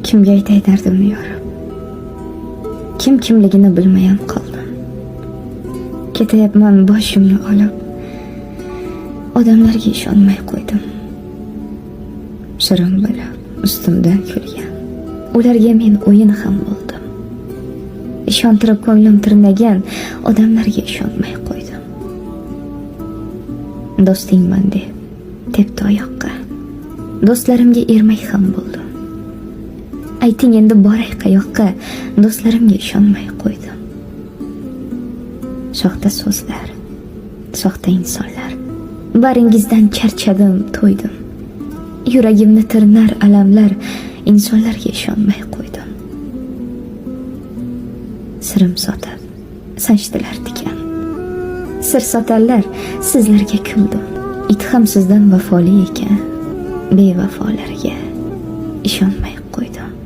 Kimga aytay dardimni yorib, kim kimligini bilmayam qoldim. Ketayapman boshimni olib, odamlarga ishonmay qo'ydim. Shirin bilib ustimdan kulgan, ularga men o'yin ham bo'ldim. Ishontirib ko'nglim tirnagan odamlarga ishonmay qo'ydim. Do'stingman deb tepdi oyoqqa, do'stlarimga ermak ham bo'ldim. Ayting endi boray qayoqqa, do'stlarimga ishonmay qo'ydim. Soxta so'zlar, soxta insonlar, baringizdan charchadim, to'ydim. Yuragimni tirnar alamlar, insonlarga ishonmay qo'ydim. Sirim sotib sanchdilar tikan, sir sotarlar, sizlarga kuldim. It ham sizdan vafoli ekan, bevafolarga ishonmay qo'ydim.